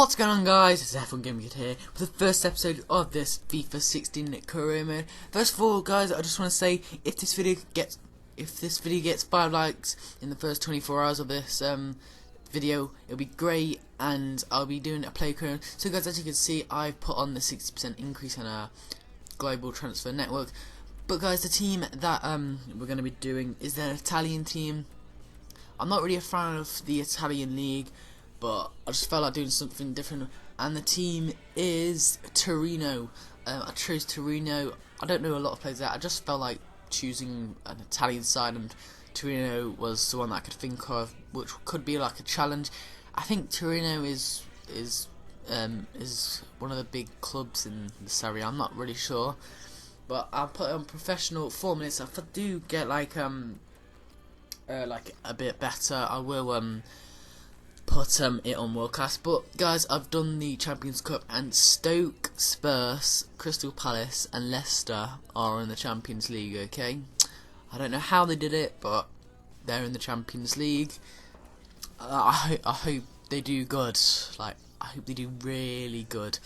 What's going on, guys? It's F1 Gaming here with the first episode of this FIFA 16 career mode. First of all, guys, I just want to say if this video gets 5 likes in the first 24 hours of this video, it'll be great, and I'll be doing a play career. So, guys, as you can see, I've put on the 60% increase on our global transfer network. But, guys, the team that we're going to be doing is the Italian team. I'm not really a fan of the Italian league, but I just felt like doing something different, and the team is Torino. I chose Torino. I don't know a lot of players there. I just felt like choosing an Italian side, and Torino was the one that I could think of, which could be like a challenge. I think Torino is one of the big clubs in the Serie A. I'm not really sure, but I'll put on professional 4 minutes. If I do get like a bit better, I will put it on world class. But guys, I've done the Champions Cup, and Stoke, Spurs, Crystal Palace and Leicester are in the Champions League. Okay, I don't know how they did it, but they're in the Champions League. I hope they do good. Like, I hope they do really good.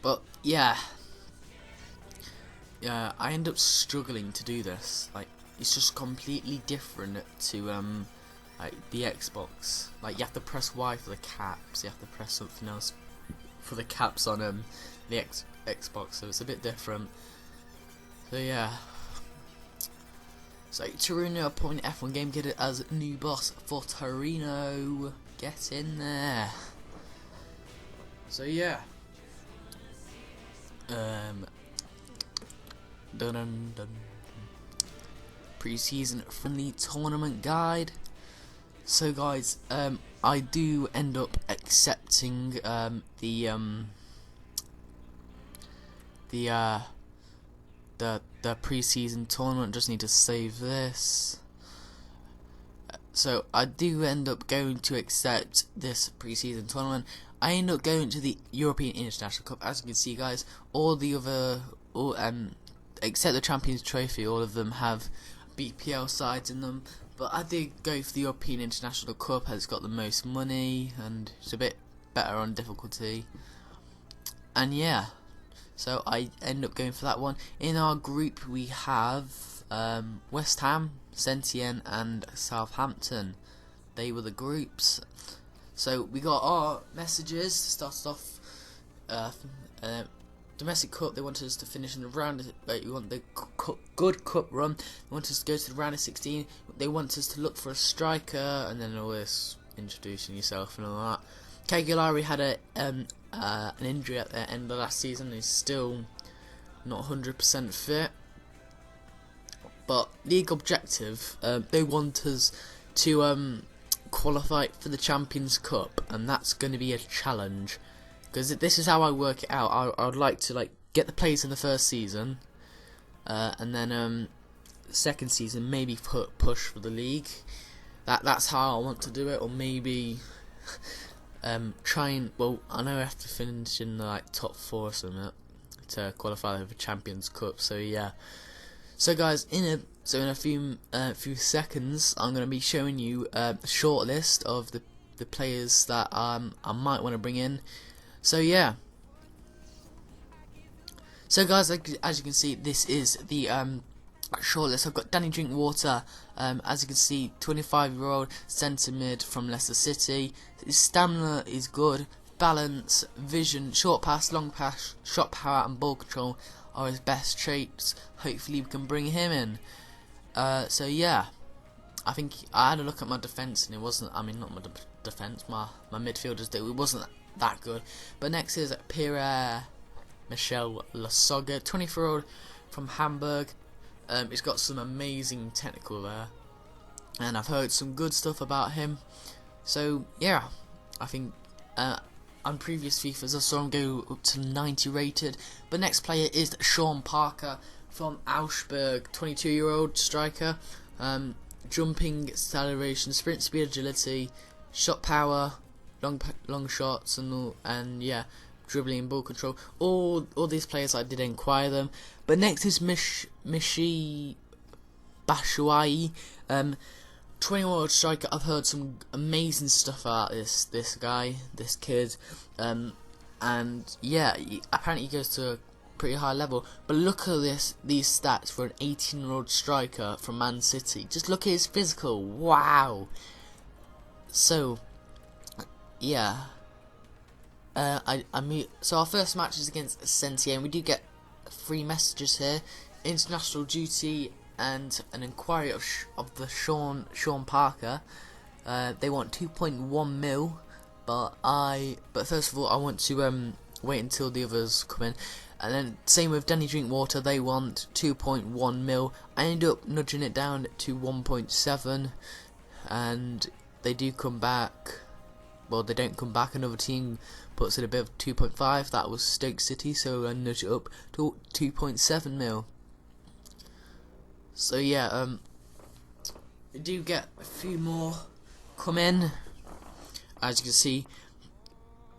But yeah, I end up struggling to do this. Like, it's just completely different to like the Xbox. Like, you have to press Y for the caps, you have to press something else for the caps on the Xbox, so it's a bit different. So yeah, so Torino appointed F1 Game Kid as new boss for Torino. Get in there. So yeah, pre-season friendly tournament guide. So guys, I do end up accepting the pre-season tournament. Just need to save this. So I do end up going to accept this pre-season tournament. I end up going to the European International Cup. As you can see, guys, all the other, except the Champions Trophy, all of them have BPL sides in them. But I did go for the European International Cup, as it's got the most money and it's a bit better on difficulty. And yeah, so I end up going for that one. In our group we have West Ham, Saint-Étienne and Southampton. They were the groups. So we got our messages. Started off domestic cup. They wanted us to finish in the round. We want the good cup run. They want us to go to the round of 16. They want us to look for a striker, and then all this introducing yourself and all that. Cagliari had an injury at the end of last season. He's still not 100% fit. But league objective, they want us to qualify for the Champions Cup, and that's going to be a challenge. Because this is how I work it out. I would like to get the players in the first season, and then second season maybe push for the league. That's how I want to do it, or maybe try and, well, I know I have to finish in the top 4 or something to qualify for the Champions Cup. So yeah. So guys, in a few seconds, I'm going to be showing you a short list of the players that I might want to bring in. So yeah. So guys, as you can see, this is the shortlist. I've got Danny Drinkwater, as you can see, 25-year-old centre mid from Leicester City. His stamina is good, balance, vision, short pass, long pass, shot power and ball control are his best traits. Hopefully we can bring him in. So yeah, I think I had a look at my defence, and it wasn't, I mean, not my defence, my midfielders, it wasn't that good. But next is Pierre Michel Lasogga, 24-year-old from Hamburg. He's got some amazing technical there, and I've heard some good stuff about him. So yeah, I think on previous FIFAs I saw him go up to 90 rated. But next player is Sean Parker from Augsburg, 22-year-old striker. Jumping, acceleration, sprint speed, agility, shot power, long shots, and yeah, dribbling and ball control. All these players, I did inquire them. But next is Mishi Bashuai, 21-year-old striker. I've heard some amazing stuff about this guy, this kid, and yeah, apparently he goes to a pretty high level. But look at these stats for an 18-year-old striker from Man City. Just look at his physical. Wow. So yeah, so our first match is against Sentier, and we do get 3 messages here: international duty and an inquiry of the Sean Parker. They want 2.1 mil, but first of all I want to wait until the others come in. And then same with Danny Drinkwater, they want 2.1 mil. I end up nudging it down to 1.7, and they do come back. Well, they don't come back. Another team puts in a bid of 2.5. That was Stoke City, so I nudge it up to 2.7 mil. So yeah, we do get a few more come in. As you can see,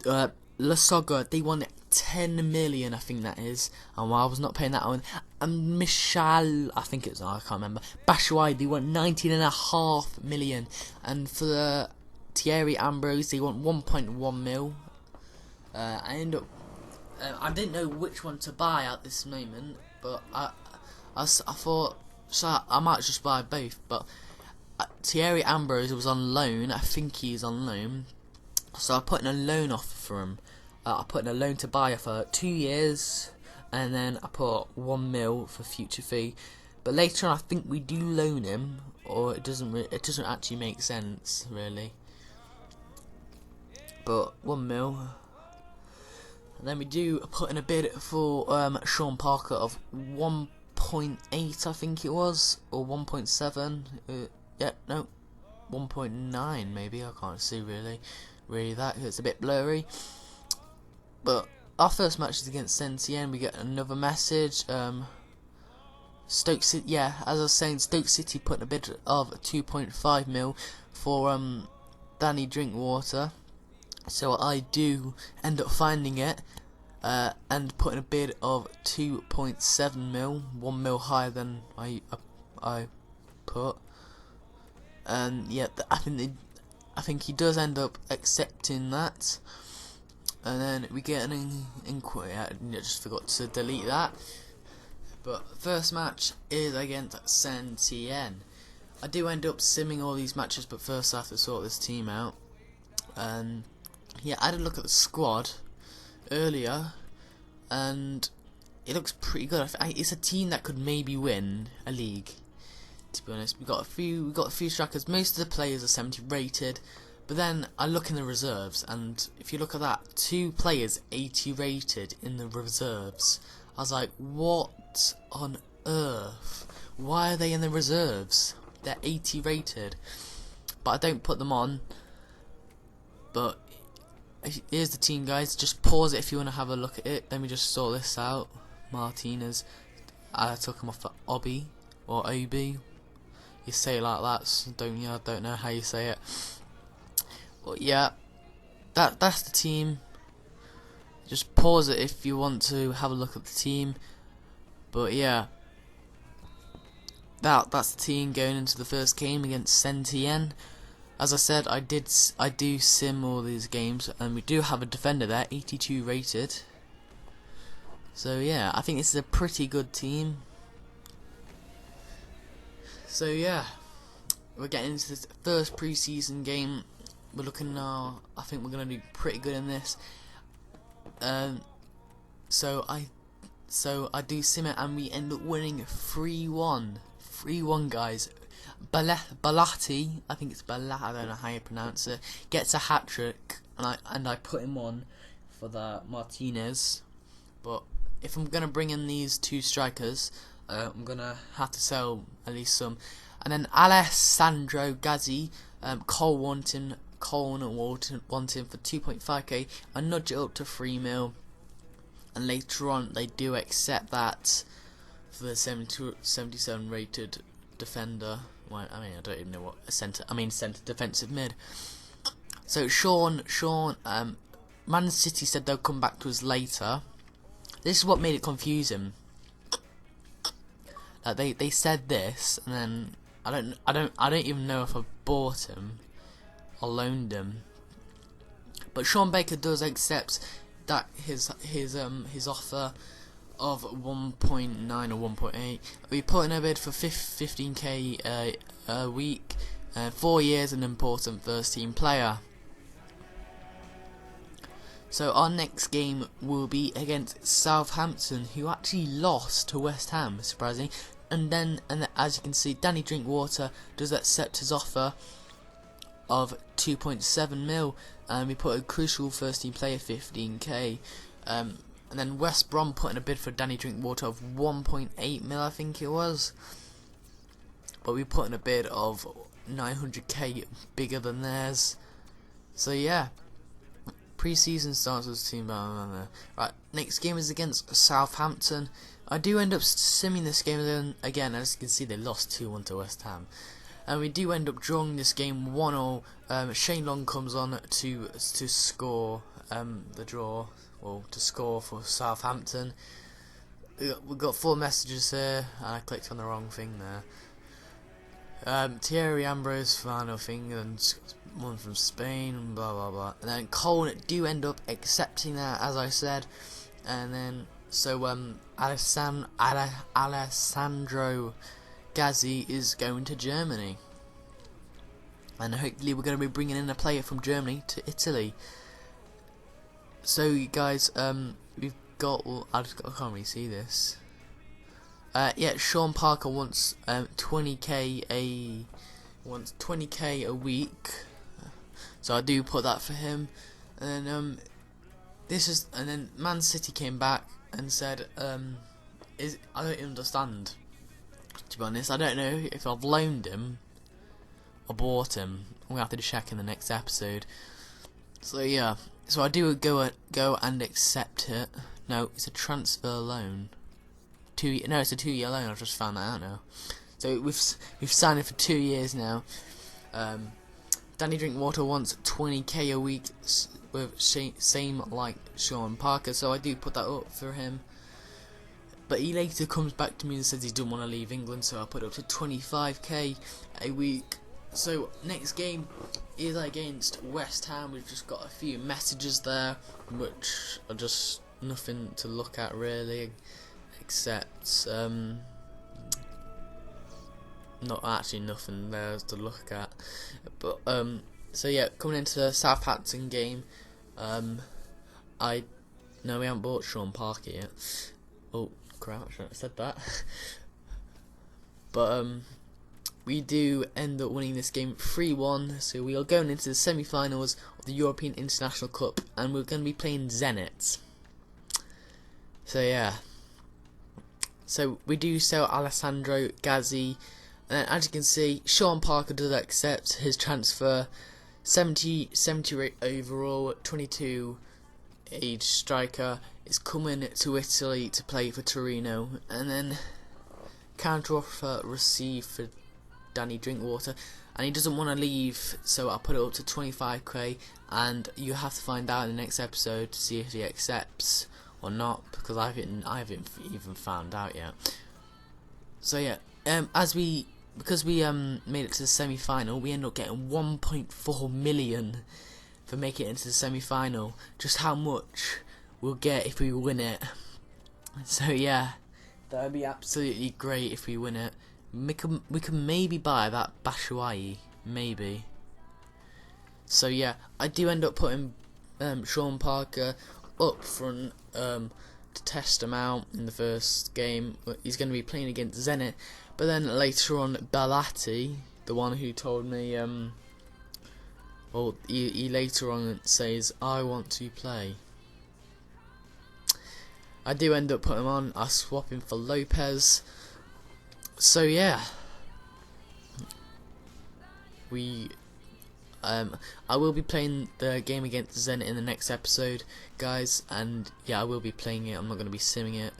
La Soga, they want 10 million, I think that is, and I was not paying that one. And Michal, I think it's, I can't remember. Batshuayi, they want 19.5 million, and for the Thierry Ambrose, they want 1.1 mil. I end up, I didn't know which one to buy at this moment, but I thought, so I might just buy both. But Thierry Ambrose was on loan. I think he's on loan, so I put in a loan offer for him. I put in a loan to buy for 2 years, and then I put 1 mil for future fee. But later on, I think we do loan him, or it doesn't actually make sense really. But 1 mil. And then we do put in a bid for Sean Parker of 1.8, I think it was, or 1.7. Yeah, no, 1.9 maybe. I can't see really that. It's a bit blurry. But our first match is against Saint-Étienne. We get another message. Stoke City. Yeah, as I was saying, Stoke City put in a bid of 2.5 mil for Danny Drinkwater. So I do end up finding it and putting a bid of 2.7 mil, 1 mil higher than I put. And yeah, I think he does end up accepting that. And then we get an inquiry. I just forgot to delete that. But first match is against Saint-Étienne. I do end up simming all these matches, but first I have to sort this team out. Yeah, I had a look at the squad earlier, and it looks pretty good. It's a team that could maybe win a league. To be honest, we got a few strikers. Most of the players are 70 rated, but then I look in the reserves, and if you look at that, 2 players 80 rated in the reserves. I was like, what on earth? Why are they in the reserves? They're 80 rated, but I don't put them on. But here's the team, guys. Just pause it if you want to have a look at it. Let me just sort this out. Martinez, I took him off for Obi or Obi. You say it like that, so I don't know how you say it. But yeah, that's the team. Just pause it if you want to have a look at the team. But yeah, that's the team going into the first game against Saint-Étienne. As I said, I do sim all these games, and we do have a defender there, 82 rated. So yeah, I think this is a pretty good team. So yeah, we're getting into this first pre-season game. We're looking now. I think we're gonna do pretty good in this. So I do sim it, and we end up winning 3-1. 3-1, guys. Balati, I think it's Balat, I don't know how you pronounce it, gets a hat trick, and I put him on for the Martinez. But if I'm gonna bring in these 2 strikers, I'm gonna have to sell at least some. And then Alessandro Gazzi, Cole wanting for 2.5k. I nudge it up to 3 mil, and later on they do accept that for the 77 rated defender. Well, I don't even know what a centre defensive mid. So Sean, Man City said they'll come back to us later. This is what made it confusing. They said this, and then I don't even know if I bought him or loaned him. But Sean Baker does accept that his offer of 1.9 or 1.8. We put in a bid for 15k a week, 4 years, an important first team player. So our next game will be against Southampton, who actually lost to West Ham, surprisingly. And then as you can see, Danny Drinkwater does accept his offer of 2.7 mil, and we put a crucial first team player, 15k. And then West Brom put in a bid for Danny Drinkwater of 1.8 mil, I think it was. But we put in a bid of 900k, bigger than theirs. So yeah, pre-season starts with team. Right, next game is against Southampton. I do end up simming this game again. As you can see, they lost 2-1 to West Ham. And we do end up drawing this game 1-0. Shane Long comes on to score the draw, well, to score for Southampton. We've got 4 messages here, and I clicked on the wrong thing there. Thierry Ambrose, final thing, and one from Spain, blah blah blah. And then Cole do end up accepting that, as I said. And then Alessandro Gazzi is going to Germany, and hopefully we're going to be bringing in a player from Germany to Italy. So you guys, we've got, well, I can't really see this. Yeah, Sean Parker wants 20k a week, so I do put that for him. And then and then Man City came back and said, I don't understand. To be honest, I don't know if I've loaned him or bought him. I'm gonna have to check in the next episode. So yeah, so I do go and accept it. No, it's a transfer loan. It's a 2-year loan. I've just found that out now. So we've signed it for 2 years now. Danny Drinkwater wants 20k a week, with same like Sean Parker. So I do put that up for him. But he later comes back to me and says he doesn't want to leave England, so I put it up to 25k a week. So next game is against West Ham. We've just got a few messages there, which are just nothing to look at really, except not actually nothing there to look at. But so yeah, coming into the Southampton game, we haven't bought Sean Parker yet. Oh crap, I shouldn't have said that. But we do end up winning this game 3-1, so we are going into the semi-finals of the European International Cup, and we're going to be playing Zenit. So yeah, so we do sell Alessandro Gazzi, and as you can see, Sean Parker does accept his transfer. 70 rate overall, 22 age striker, is coming to Italy to play for Torino. And then counter offer received for Danny Drinkwater, and he doesn't want to leave, so I'll put it up to 25k, and you have to find out in the next episode to see if he accepts or not, because I haven't even found out yet. So yeah, because we made it to the semi-final, we end up getting 1.4 million for making it into the semi-final. Just how much we'll get if we win it. So yeah, that would be absolutely great if we win it. We can maybe buy that Batshuayi, maybe. So yeah, I do end up putting Sean Parker up front to test him out in the first game. He's going to be playing against Zenit. But then later on, Balati, the one who told me, he later on says, I want to play. I do end up putting him on. I swap him for Lopez. So yeah, I will be playing the game against Zenit in the next episode, guys, and yeah, I will be playing it. I'm not going to be simming it.